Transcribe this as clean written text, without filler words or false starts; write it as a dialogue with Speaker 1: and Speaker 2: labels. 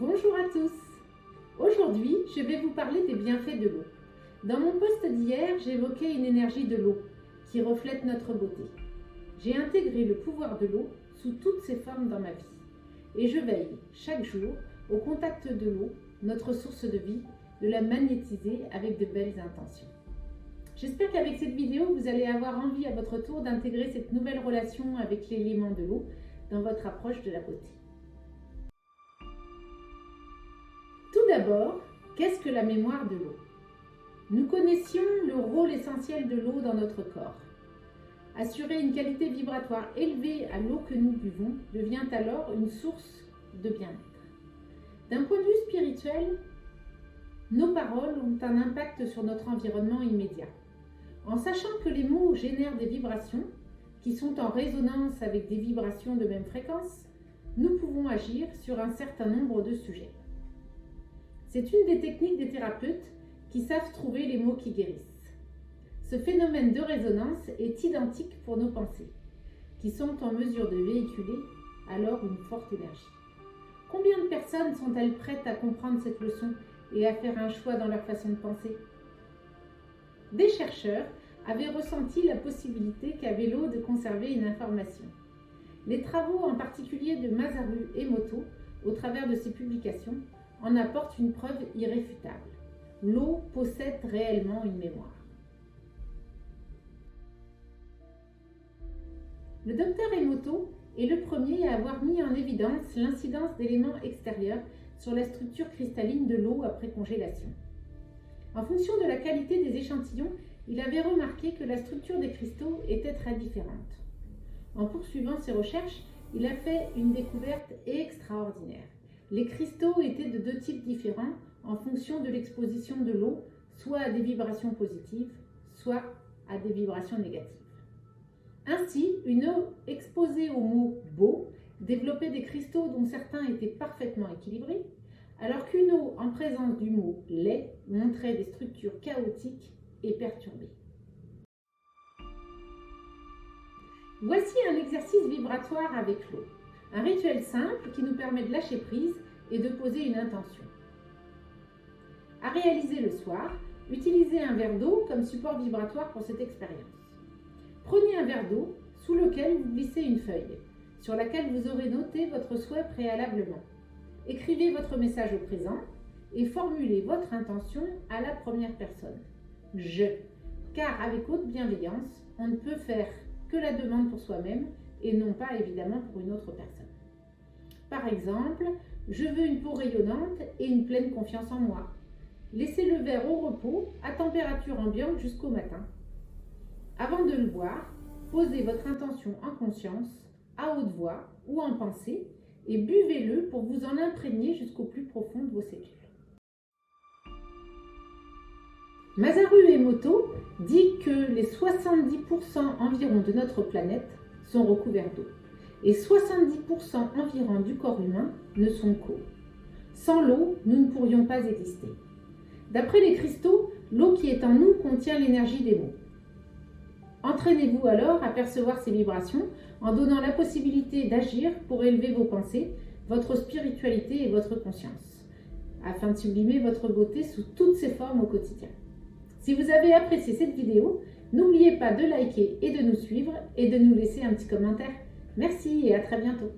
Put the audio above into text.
Speaker 1: Bonjour à tous. Aujourd'hui, je vais vous parler des bienfaits de l'eau. Dans mon post d'hier, j'évoquais une énergie de l'eau qui reflète notre beauté. J'ai intégré le pouvoir de l'eau sous toutes ses formes dans ma vie. Et je veille chaque jour au contact de l'eau, notre source de vie, de la magnétiser avec de belles intentions. J'espère qu'avec cette vidéo, vous allez avoir envie à votre tour d'intégrer cette nouvelle relation avec l'élément de l'eau dans votre approche de la beauté. Tout d'abord, qu'est-ce que la mémoire de l'eau? Nous connaissions le rôle essentiel de l'eau dans notre corps. Assurer une qualité vibratoire élevée à l'eau que nous buvons devient alors une source de bien-être. D'un point de vue spirituel, nos paroles ont un impact sur notre environnement immédiat. En sachant que les mots génèrent des vibrations qui sont en résonance avec des vibrations de même fréquence, nous pouvons agir sur un certain nombre de sujets. C'est une des techniques des thérapeutes qui savent trouver les mots qui guérissent. Ce phénomène de résonance est identique pour nos pensées, qui sont en mesure de véhiculer alors une forte énergie. Combien de personnes sont-elles prêtes à comprendre cette leçon et à faire un choix dans leur façon de penser? Des chercheurs avaient ressenti la possibilité qu'avait l'eau de conserver une information. Les travaux en particulier de Masaru Emoto, au travers de ses publications, en apportent une preuve irréfutable. L'eau possède réellement une mémoire. Le docteur Emoto est le premier à avoir mis en évidence l'incidence d'éléments extérieurs sur la structure cristalline de l'eau après congélation. En fonction de la qualité des échantillons, il avait remarqué que la structure des cristaux était très différente. En poursuivant ses recherches, il a fait une découverte extraordinaire. Les cristaux étaient de deux types différents en fonction de l'exposition de l'eau, soit à des vibrations positives, soit à des vibrations négatives. Ainsi, une eau exposée au mot « beau » développait des cristaux dont certains étaient parfaitement équilibrés, alors qu'une eau en présence du mot « laid » montrait des structures chaotiques et perturbées. Voici un exercice vibratoire avec l'eau. Un rituel simple qui nous permet de lâcher prise et de poser une intention. À réaliser le soir, utilisez un verre d'eau comme support vibratoire pour cette expérience. Prenez un verre d'eau sous lequel vous glissez une feuille, sur laquelle vous aurez noté votre souhait préalablement. Écrivez votre message au présent et formulez votre intention à la première personne. Je. Car avec haute bienveillance, on ne peut faire que la demande pour soi-même et non pas évidemment pour une autre personne. Par exemple, je veux une peau rayonnante et une pleine confiance en moi. Laissez le verre au repos à température ambiante jusqu'au matin. Avant de le boire, posez votre intention en conscience, à haute voix ou en pensée et buvez-le pour vous en imprégner jusqu'au plus profond de vos cellules. Masaru Emoto dit que les 70% environ de notre planète sont recouverts d'eau et 70% environ du corps humain ne sont qu'eau. Sans l'eau, nous ne pourrions pas exister. D'après les cristaux, l'eau qui est en nous contient l'énergie des mots. Entraînez-vous alors à percevoir ces vibrations en donnant la possibilité d'agir pour élever vos pensées, votre spiritualité et votre conscience, afin de sublimer votre beauté sous toutes ses formes au quotidien. Si vous avez apprécié cette vidéo, n'oubliez pas de liker et de nous suivre et de nous laisser un petit commentaire. Merci et à très bientôt.